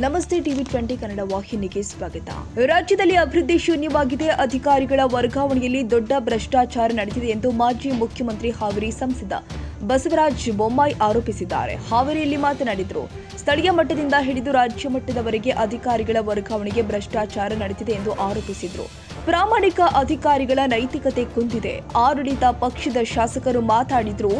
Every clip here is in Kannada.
ನಮಸ್ತೆ ಟಿವಿ 20 ಕನ್ನಡ ವಾಹಿನಿಗೆ ಸ್ವಾಗತ. ರಾಜ್ಯದಲ್ಲಿ ಅಭಿವೃದ್ಧಿ ಶೂನ್ಯವಾಗಿದೆ. ಅಧಿಕಾರಿಗಳ ವರ್ಗಾವಣೆಯಲ್ಲಿ ದೊಡ್ಡ ಭ್ರಷ್ಟಾಚಾರ ನಡೆದಿದೆ ಎಂದು ಮಾಜಿ ಮುಖ್ಯಮಂತ್ರಿ ಹಾವೇರಿ ಸಂಸದ ಬಸವರಾಜ ಬೊಮ್ಮಾಯಿ ಆರೋಪಿಸಿದ್ದಾರೆ. ಹಾವೇರಿಯಲ್ಲಿ ಮಾತನಾಡಿದರು. ಸ್ಥಳೀಯ ಮಟ್ಟದಿಂದ ಹಿಡಿದು ರಾಜ್ಯ ಮಟ್ಟದವರೆಗೆ ಅಧಿಕಾರಿಗಳ ವರ್ಗಾವಣೆಗೆ ಭ್ರಷ್ಟಾಚಾರ ನಡೆದಿದೆ ಎಂದು ಆರೋಪಿಸಿದರು. ಪ್ರಾಮಾಣಿಕ ಅಧಿಕಾರಿಗಳ ನೈತಿಕತೆ ಕುಂದಿದೆ. ಆಡಳಿತ ಪಕ್ಷದ ಶಾಸಕರು ಮಾತಾಡಿದ್ರು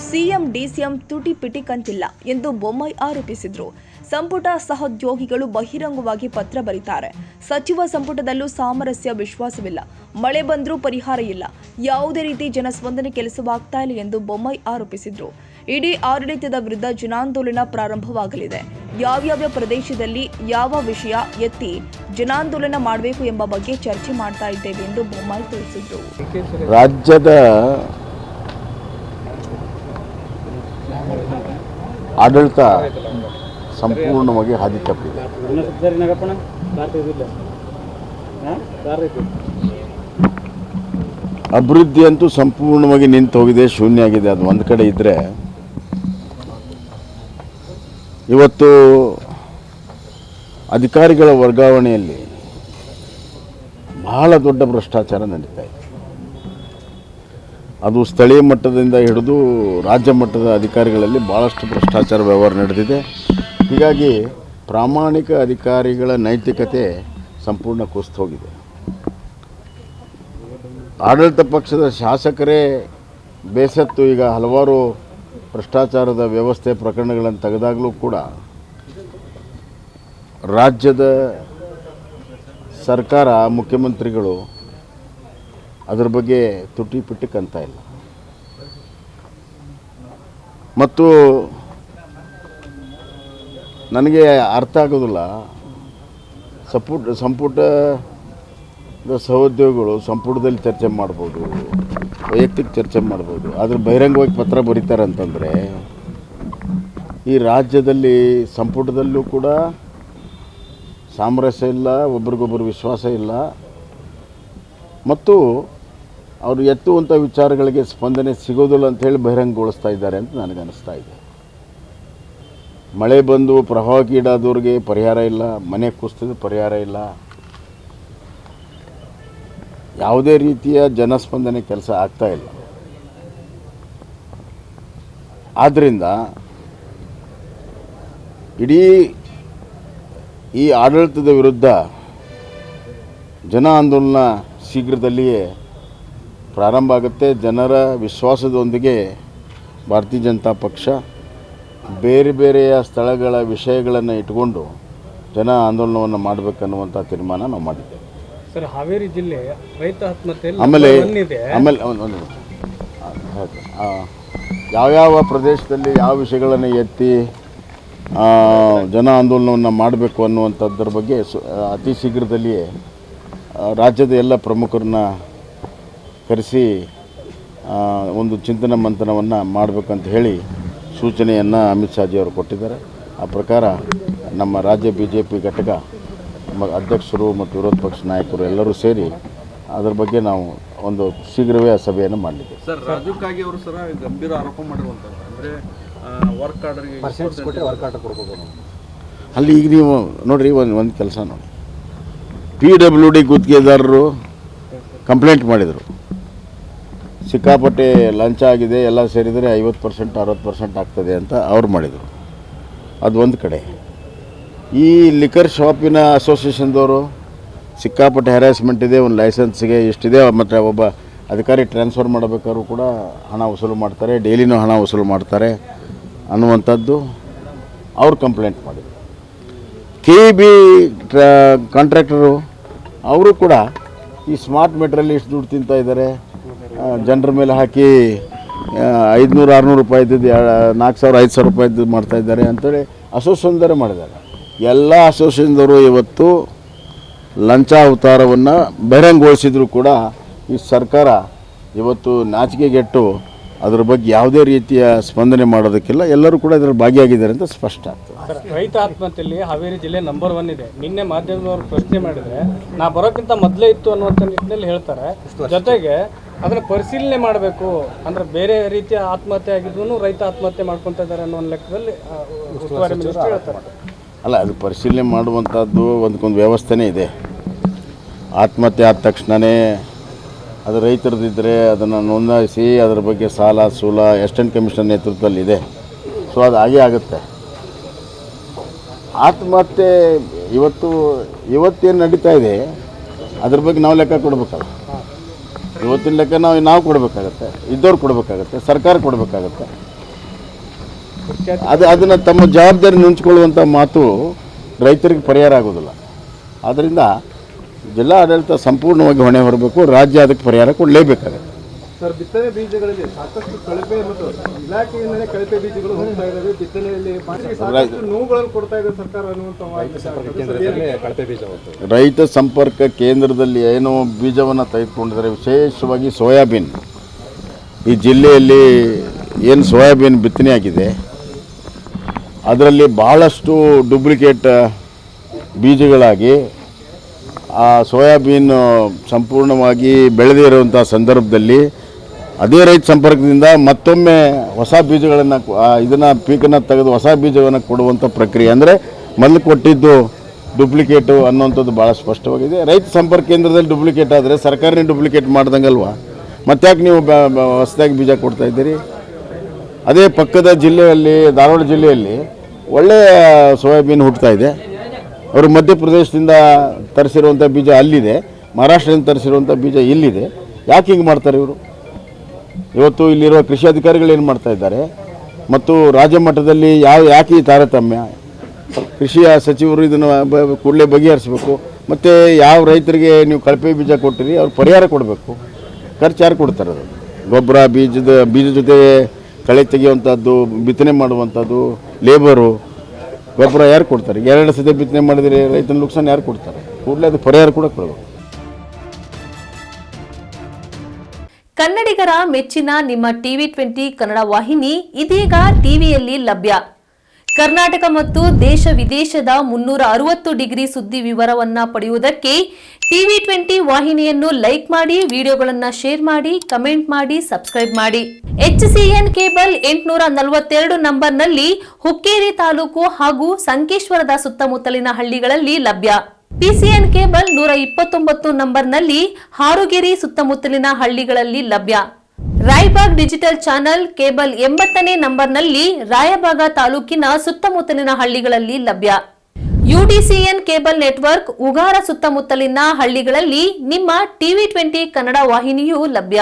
ಸಿಎಂ ಡಿಸಿಎಂ ತುಟಿ ಪಿಟಿ ಕಂತಿಲ್ಲ ಎಂದು ಬೊಮ್ಮಾಯಿ ಆರೋಪಿಸಿದರು. ಸಂಪುಟ ಸಹೋದ್ಯೋಗಿಗಳು ಬಹಿರಂಗವಾಗಿ ಪತ್ರ ಬರೀತಾರೆ. ಸಚಿವ ಸಂಪುಟದಲ್ಲೂ ಸಾಮರಸ್ಯ ವಿಶ್ವಾಸವಿಲ್ಲ. ಮಳೆ ಬಂದರೂ ಪರಿಹಾರ ಇಲ್ಲ. ಯಾವುದೇ ರೀತಿ ಜನಸ್ಪಂದನೆ ಕೆಲಸವಾಗ್ತಾ ಇಲ್ಲ ಎಂದು ಬೊಮ್ಮಾಯಿ ಆರೋಪಿಸಿದರು. ಇಡೀ ಆಡಳಿತದ ವಿರುದ್ಧ ಜನಾಂದೋಲನ ಪ್ರಾರಂಭವಾಗಲಿದೆ. ಯಾವ್ಯಾವ ಪ್ರದೇಶದಲ್ಲಿ ಯಾವ ವಿಷಯ ಎತ್ತಿ ಜನಾಂದೋಲನ ಮಾಡಬೇಕು ಎಂಬ ಬಗ್ಗೆ ಚರ್ಚೆ ಮಾಡ್ತಾ ಇದ್ದೇವೆ ಎಂದು ಬೊಮ್ಮಾಯಿ ತಿಳಿಸಿದರು. ರಾಜ್ಯದ ಆಡಳಿತ ಸಂಪೂರ್ಣವಾಗಿ ಹಾದಿ ತಪ್ಪಿದೆ. ಅಭಿವೃದ್ಧಿ ಅಂತೂ ಸಂಪೂರ್ಣವಾಗಿ ನಿಂತು ಹೋಗಿದೆ, ಶೂನ್ಯ ಆಗಿದೆ. ಅದು ಒಂದು ಕಡೆ ಇದ್ದರೆ, ಇವತ್ತು ಅಧಿಕಾರಿಗಳ ವರ್ಗಾವಣೆಯಲ್ಲಿ ಬಹಳ ದೊಡ್ಡ ಭ್ರಷ್ಟಾಚಾರ ನಡೀತಾ ಇದೆ. ಅದು ಸ್ಥಳೀಯ ಮಟ್ಟದಿಂದ ಹಿಡಿದು ರಾಜ್ಯ ಮಟ್ಟದ ಅಧಿಕಾರಿಗಳಲ್ಲಿ ಭಾಳಷ್ಟು ಭ್ರಷ್ಟಾಚಾರ ವ್ಯವಹಾರ ನಡೆದಿದೆ. ಹೀಗಾಗಿ ಪ್ರಾಮಾಣಿಕ ಅಧಿಕಾರಿಗಳ ನೈತಿಕತೆ ಸಂಪೂರ್ಣ ಕುಸಿದು ಹೋಗಿದೆ. ಆಡಳಿತ ಪಕ್ಷದ ಶಾಸಕರೇ ಬೇಸತ್ತು ಈಗ ಹಲವಾರು ಭ್ರಷ್ಟಾಚಾರದ ವ್ಯವಸ್ಥೆ ಪ್ರಕರಣಗಳನ್ನು ತೆಗೆದಾಗಲೂ ಕೂಡ ರಾಜ್ಯದ ಸರ್ಕಾರ, ಮುಖ್ಯಮಂತ್ರಿಗಳು ಅದರ ಬಗ್ಗೆ ತುಟಿ ಪಿಟಿ ಕಂತ ಇಲ್ಲ. ಮತ್ತು ನನಗೆ ಅರ್ಥ ಆಗೋದಿಲ್ಲ, ಸಂಪುಟದ ಸಹೋದ್ಯೋಗಿಗಳು ಸಂಪುಟದಲ್ಲಿ ಚರ್ಚೆ ಮಾಡ್ಬೋದು, ವೈಯಕ್ತಿಕ ಚರ್ಚೆ ಮಾಡ್ಬೋದು, ಆದರೆ ಬಹಿರಂಗವಾಗಿ ಪತ್ರ ಬರೀತಾರೆ ಅಂತಂದರೆ ಈ ರಾಜ್ಯದಲ್ಲಿ ಸಂಪುಟದಲ್ಲೂ ಕೂಡ ಸಾಮರಸ್ಯ ಇಲ್ಲ, ಒಬ್ರಿಗೊಬ್ಬರು ವಿಶ್ವಾಸ ಇಲ್ಲ, ಮತ್ತು ಅವರು ಎತ್ತುವಂಥ ವಿಚಾರಗಳಿಗೆ ಸ್ಪಂದನೆ ಸಿಗೋದಿಲ್ಲ ಅಂಥೇಳಿ ಬಹಿರಂಗಗೊಳಿಸ್ತಾ ಇದ್ದಾರೆ ಅಂತ ನನಗನ್ನಿಸ್ತಾ ಇದೆ. ಮಳೆ ಬಂದು ಪ್ರವಾಹಕ್ಕೀಡಾದವ್ರಿಗೆ ಪರಿಹಾರ ಇಲ್ಲ, ಮನೆ ಕುಸಿದ ಪರಿಹಾರ ಇಲ್ಲ, ಯಾವುದೇ ರೀತಿಯ ಜನಸ್ಪಂದನೆ ಕೆಲಸ ಆಗ್ತಾ ಇಲ್ಲ. ಆದ್ದರಿಂದ ಇಡೀ ಈ ಆಡಳಿತದ ವಿರುದ್ಧ ಜನ ಆಂದೋಲನ ಶೀಘ್ರದಲ್ಲಿಯೇ ಪ್ರಾರಂಭ ಆಗುತ್ತೆ. ಜನರ ವಿಶ್ವಾಸದೊಂದಿಗೆ ಭಾರತೀಯ ಜನತಾ ಪಕ್ಷ ಬೇರೆ ಬೇರೆಯ ಸ್ಥಳಗಳ ವಿಷಯಗಳನ್ನು ಇಟ್ಕೊಂಡು ಜನ ಆಂದೋಲನವನ್ನು ಮಾಡಬೇಕನ್ನುವಂಥ ತೀರ್ಮಾನ ನಾವು ಮಾಡಿದ್ದೇವೆ. ಸರ್, ಹಾವೇರಿ ಜಿಲ್ಲೆ ರೈತ ಆತ್ಮಹತ್ಯೆ ಆಮೇಲೆ ಯಾವ್ಯಾವ ಪ್ರದೇಶದಲ್ಲಿ ಯಾವ ವಿಷಯಗಳನ್ನು ಎತ್ತಿ ಜನ ಆಂದೋಲನವನ್ನು ಮಾಡಬೇಕು ಅನ್ನುವಂಥದ್ರ ಬಗ್ಗೆ ಅತಿ ಶೀಘ್ರದಲ್ಲಿಯೇ ರಾಜ್ಯದ ಎಲ್ಲ ಪ್ರಮುಖರನ್ನ ಕರೆಸಿ ಒಂದು ಚಿಂತನ ಮಂಥನವನ್ನು ಮಾಡಬೇಕಂತ ಹೇಳಿ ಸೂಚನೆಯನ್ನು ಅಮಿತ್ ಶಾಜಿ ಅವರು ಕೊಟ್ಟಿದ್ದಾರೆ. ಆ ಪ್ರಕಾರ ನಮ್ಮ ರಾಜ್ಯ BJP ಘಟಕ ಅಧ್ಯಕ್ಷರು ಮತ್ತು ವಿರೋಧ ಪಕ್ಷ ನಾಯಕರು ಎಲ್ಲರೂ ಸೇರಿ ಅದರ ಬಗ್ಗೆ ನಾವು ಒಂದು ಶೀಘ್ರವೇ ಸಭೆಯನ್ನು ಮಾಡಲಿದ್ದೇವೆ. ಸರ್, ರಾಜೀವ್ ಕಾಗೆ ಅವರು ಸರ್ ಗಂಭೀರ ಆರೋಪ ಮಾಡಿರುವಂಥದ್ದು ಅಂದರೆ ವರ್ಕ್ ಆರ್ಡರ್ ಕೊಡ್ಬೋದು. ಅಲ್ಲಿ ಈಗ ನೀವು ನೋಡಿರಿ, ಒಂದು ಕೆಲಸ ನೋಡಿ, PWD ಗುತ್ತಿಗೆದಾರರು ಕಂಪ್ಲೇಂಟ್ ಮಾಡಿದರು, ಸಿಕ್ಕಾಪಟ್ಟೆ ಲಂಚ ಆಗಿದೆ, ಎಲ್ಲ ಸೇರಿದರೆ 50% 60% ಆಗ್ತದೆ ಅಂತ ಅವ್ರು ಮಾಡಿದರು. ಅದು ಒಂದು ಕಡೆ. ಈ ಲಿಕರ್ ಶಾಪಿನ ಅಸೋಸಿಯೇಷನ್ದವರು ಸಿಕ್ಕಾಪಟ್ಟೆ ಹ್ಯಾರಾಸ್ಮೆಂಟ್ ಇದೆ, ಒಂದು ಲೈಸೆನ್ಸ್ಗೆ ಇಷ್ಟಿದೆ, ಮತ್ತು ಒಬ್ಬ ಅಧಿಕಾರಿ ಟ್ರಾನ್ಸ್ಫರ್ ಮಾಡಬೇಕಾದ್ರೂ ಕೂಡ ಹಣ ವಸೂಲು ಮಾಡ್ತಾರೆ, ಡೈಲಿನೂ ಹಣ ವಸೂಲು ಮಾಡ್ತಾರೆ ಅನ್ನುವಂಥದ್ದು ಅವ್ರು ಕಂಪ್ಲೇಂಟ್ ಮಾಡಿದರು. KEB ಕಾಂಟ್ರಾಕ್ಟರು ಅವರು ಕೂಡ ಈ ಸ್ಮಾರ್ಟ್ ಮೀಟ್ರಲ್ಲಿ ಇಷ್ಟು ದುಡ್ಡು ತಿಂತಾ ಇದ್ದಾರೆ, ಜನರ ಮೇಲೆ ಹಾಕಿ 500-600 ರೂಪಾಯಿ ಇದ್ದಿದ್ದು 4,000-5,000 ರೂಪಾಯಿದ್ದು ಮಾಡ್ತಾಯಿದ್ದಾರೆ ಅಂತೇಳಿ ಅಸೋಸಿಯೇಷನ್ದವರೇ ಮಾಡಿದ್ದಾರೆ. ಎಲ್ಲ ಅಸೋಸಿಯೇಷನ್ದವರು ಇವತ್ತು ಲಂಚ ಅವತಾರವನ್ನು ಬಹಿರಂಗಗೊಳಿಸಿದ್ರು ಕೂಡ ಈ ಸರ್ಕಾರ ಇವತ್ತು ನಾಚಿಕೆಗೆಟ್ಟು ಅದರ ಬಗ್ಗೆ ಯಾವುದೇ ರೀತಿಯ ಸ್ಪಂದನೆ ಮಾಡೋದಕ್ಕಿಲ್ಲ. ಎಲ್ಲರೂ ಕೂಡ ಇದರಲ್ಲಿ ಭಾಗಿಯಾಗಿದ್ದಾರೆ ಅಂತ ಸ್ಪಷ್ಟ ಆಗ್ತದೆ. ರೈತ ಆತ್ಮಹತ್ಯೆಯಲ್ಲಿ ಹಾವೇರಿ ಜಿಲ್ಲೆ ನಂಬರ್ 1 ಇದೆ. ನಿನ್ನೆ ಮಾಧ್ಯಮದವರು ಪ್ರಶ್ನೆ ಮಾಡಿದರೆ ನಾ ಬರೋಕ್ಕಿಂತ ಮೊದಲೇ ಇತ್ತು ಅನ್ನುವಂಥ ನಿಟ್ಟಿನಲ್ಲಿ ಹೇಳ್ತಾರೆ. ಜೊತೆಗೆ ಅದನ್ನು ಪರಿಶೀಲನೆ ಮಾಡಬೇಕು, ಅಂದರೆ ಬೇರೆ ರೀತಿಯ ಆತ್ಮಹತ್ಯೆ ಆಗಿದ್ರು ರೈತ ಆತ್ಮಹತ್ಯೆ ಮಾಡ್ಕೊತಾ ಇದ್ದಾರೆ ಅನ್ನೋ ಲೆಕ್ಕದಲ್ಲಿ ಉಸ್ತುವಾರಿ ಮಿನಿಸ್ಟರ್ ಹೇಳ್ತಾರೆ. ಅಲ್ಲ, ಅದು ಪರಿಶೀಲನೆ ಮಾಡುವಂಥದ್ದು ಒಂದಕ್ಕೊಂದು ವ್ಯವಸ್ಥೆನೇ ಇದೆ. ಆತ್ಮಹತ್ಯೆ ಆದ ತಕ್ಷಣವೇ ಅದು ರೈತರದಿದ್ದರೆ ಅದನ್ನು ನೋಂದಾಯಿಸಿ ಅದರ ಬಗ್ಗೆ ಸಾಲ ಸೂಲ ಅಸಿಸ್ಟೆಂಟ್ ಕಮಿಷನರ್ ನೇತೃತ್ವದಲ್ಲಿದೆ. ಸೊ ಅದು ಹಾಗೇ ಆಗುತ್ತೆ. ಆತ್ಮಹತ್ಯೆ ಇವತ್ತೇನು ನಡೀತಾ ಇದೆ ಅದ್ರ ಬಗ್ಗೆ ನಾವು ಲೆಕ್ಕ ಕೊಡಬೇಕಲ್ಲ. ಇವತ್ತಿನ ಲೆಕ್ಕ ನಾವು ಕೊಡಬೇಕಾಗತ್ತೆ, ಇದ್ದವ್ರು ಕೊಡಬೇಕಾಗತ್ತೆ, ಸರ್ಕಾರ ಕೊಡಬೇಕಾಗತ್ತೆ. ಅದನ್ನು ತಮ್ಮ ಜವಾಬ್ದಾರಿ ನುಂಚಿಕೊಳ್ಳುವಂಥ ಮಾತು ರೈತರಿಗೆ ಪರಿಹಾರ ಆಗೋದಿಲ್ಲ. ಆದ್ದರಿಂದ ಜಿಲ್ಲಾ ಆಡಳಿತ ಸಂಪೂರ್ಣವಾಗಿ ಹೊಣೆ ಹೊರಬೇಕು, ರಾಜ್ಯ ಅದಕ್ಕೆ ಪರಿಹಾರ ಕೊಡಲೇಬೇಕಾಗುತ್ತೆ. ಸರ್, ಬಿತ್ತನೆ ಬೀಜಗಳಲ್ಲಿ ಸಾಕಷ್ಟು ಕಳಪೆ ಮತ್ತು ಇಲಾಖೆಯಿಂದಲೇ ಕಳಪೆ ಬೀಜಗಳು ಹೋಗ್ತಾ ಇದ್ದಾವೆ. ಬಿತ್ತನೆಯಲ್ಲಿ ಸಾಕಷ್ಟು ನೋವುಗಳನ್ನು ಕೊಡ್ತಾ ಇದೆ ಸರ್ಕಾರ ಅನ್ನುವಂಥ ರೈತ ಸಂಪರ್ಕ ಕೇಂದ್ರದಲ್ಲಿ ಏನೋ ಬೀಜವನ್ನು ತೆಗೆದುಕೊಂಡಿದ್ದಾರೆ. ವಿಶೇಷವಾಗಿ ಸೋಯಾಬೀನ್, ಈ ಜಿಲ್ಲೆಯಲ್ಲಿ ಏನು ಸೋಯಾಬೀನ್ ಬಿತ್ತನೆ ಆಗಿದೆ ಅದರಲ್ಲಿ ಭಾಳಷ್ಟು ಡೂಪ್ಲಿಕೇಟ್ ಬೀಜಗಳಾಗಿ ಆ ಸೋಯಾಬೀನ್ ಸಂಪೂರ್ಣವಾಗಿ ಬೆಳೆದೇ ಇರುವಂಥ ಸಂದರ್ಭದಲ್ಲಿ ಅದೇ ರೈತ ಸಂಪರ್ಕದಿಂದ ಮತ್ತೊಮ್ಮೆ ಹೊಸ ಬೀಜಗಳನ್ನು ಇದನ್ನು ಪೀಕನ್ನು ತೆಗೆದು ಹೊಸ ಬೀಜವನ್ನು ಕೊಡುವಂಥ ಪ್ರಕ್ರಿಯೆ, ಅಂದರೆ ಮೊದಲು ಕೊಟ್ಟಿದ್ದು ಡೂಪ್ಲಿಕೇಟು ಅನ್ನುವಂಥದ್ದು ಭಾಳ ಸ್ಪಷ್ಟವಾಗಿದೆ. ರೈತ ಸಂಪರ್ಕ ಕೇಂದ್ರದಲ್ಲಿ ಡೂಪ್ಲಿಕೇಟ್ ಆದರೆ ಸರ್ಕಾರನೇ ಡೂಪ್ಲಿಕೇಟ್ ಮಾಡ್ದಂಗಲ್ವಾ? ಮತ್ತ್ಯಾಕೆ ನೀವು ಹೊಸದಾಗಿ ಬೀಜ ಕೊಡ್ತಾಯಿದ್ದೀರಿ? ಅದೇ ಪಕ್ಕದ ಜಿಲ್ಲೆಯಲ್ಲಿ, ಧಾರವಾಡ ಜಿಲ್ಲೆಯಲ್ಲಿ ಒಳ್ಳೆಯ ಸೋಯಾಬೀನ್ ಹುಟ್ಟುತ್ತಾ ಇದೆ. ಅವರು ಮಧ್ಯಪ್ರದೇಶದಿಂದ ತರಿಸಿರುವಂಥ ಬೀಜ ಅಲ್ಲಿದೆ, ಮಹಾರಾಷ್ಟ್ರದಿಂದ ತರಿಸಿರುವಂಥ ಬೀಜ ಇಲ್ಲಿದೆ. ಯಾಕೆ ಹಿಂಗೆ ಮಾಡ್ತಾರೆ ಇವರು? ಇವತ್ತು ಇಲ್ಲಿರುವ ಕೃಷಿ ಅಧಿಕಾರಿಗಳು ಏನು ಮಾಡ್ತಾ ಇದ್ದಾರೆ ಮತ್ತು ರಾಜ್ಯ ಮಟ್ಟದಲ್ಲಿ ಯಾಕೆ ಈ ತಾರತಮ್ಯ? ಕೃಷಿಯ ಸಚಿವರು ಇದನ್ನು ಕೂಡಲೇ ಬಗೆಹರಿಸಬೇಕು. ಮತ್ತು ಯಾವ ರೈತರಿಗೆ ನೀವು ಕಳಪೆ ಬೀಜ ಕೊಟ್ಟಿರಿ ಅವ್ರು ಪರಿಹಾರ ಕೊಡಬೇಕು. ಖರ್ಚು ಯಾರು ಕೊಡ್ತಾರೆ? ಅದು ಗೊಬ್ಬರ, ಬೀಜ ಜೊತೆ ಕಳೆ ತೆಗೆಯುವಂಥದ್ದು, ಬಿತ್ತನೆ ಮಾಡುವಂಥದ್ದು, ಲೇಬರು, ಗೊಬ್ಬರ ಯಾರು ಕೊಡ್ತಾರೆ? 2 ಸತಿ ಬಿತ್ತನೆ ಮಾಡಿದರೆ ರೈತನ ನುಕ್ಸಾನ ಯಾರು ಕೊಡ್ತಾರೆ? ಕೂಡಲೇ ಅದು ಪರಿಹಾರ ಕೂಡ ಕೊಡಬೇಕು. ಕನ್ನಡಿಗರ ಮೆಚ್ಚಿನ ನಿಮ್ಮ TV20 ಕನ್ನಡ ವಾಹಿನಿ ಇದೀಗ ಟಿವಿಯಲ್ಲಿ ಲಭ್ಯ. ಕರ್ನಾಟಕ ಮತ್ತು ದೇಶ ವಿದೇಶದ 360 ಡಿಗ್ರಿ ಸುದ್ದಿ ವಿವರವನ್ನ ಪಡೆಯುವುದಕ್ಕೆ TV20 ವಾಹಿನಿಯನ್ನು ಲೈಕ್ ಮಾಡಿ, ವಿಡಿಯೋಗಳನ್ನು ಶೇರ್ ಮಾಡಿ, ಕಮೆಂಟ್ ಮಾಡಿ, ಸಬ್ಸ್ಕ್ರೈಬ್ ಮಾಡಿ. HCN ಕೇಬಲ್ 842 ನಂಬರ್ನಲ್ಲಿ ಹುಕ್ಕೇರಿ ತಾಲೂಕು ಹಾಗೂ ಸಂಕೇಶ್ವರದ ಸುತ್ತಮುತ್ತಲಿನ ಹಳ್ಳಿಗಳಲ್ಲಿ ಲಭ್ಯ. PCN ಕೇಬಲ್ 129 ನಂಬರ್ನಲ್ಲಿ ಹಾರುಗೆರೆ ಸುತ್ತಮುತ್ತಲಿನ ಹಳ್ಳಿಗಳಲ್ಲಿ ಲಭ್ಯ. ರಾಯಬಾಗ್ ಡಿಜಿಟಲ್ ಚಾನೆಲ್ ಕೇಬಲ್ 80ನೇ ನಂಬರ್ನಲ್ಲಿ ರಾಯಬಾಗ ತಾಲೂಕಿನ ಸುತ್ತಮುತ್ತಲಿನ ಹಳ್ಳಿಗಳಲ್ಲಿ ಲಭ್ಯ. UDCN ಕೇಬಲ್ ನೆಟ್ವರ್ಕ್ ಉಗಾರ ಸುತ್ತಮುತ್ತಲಿನ ಹಳ್ಳಿಗಳಲ್ಲಿ ನಿಮ್ಮ TV20 ಕನ್ನಡ ವಾಹಿನಿಯೂ ಲಭ್ಯ.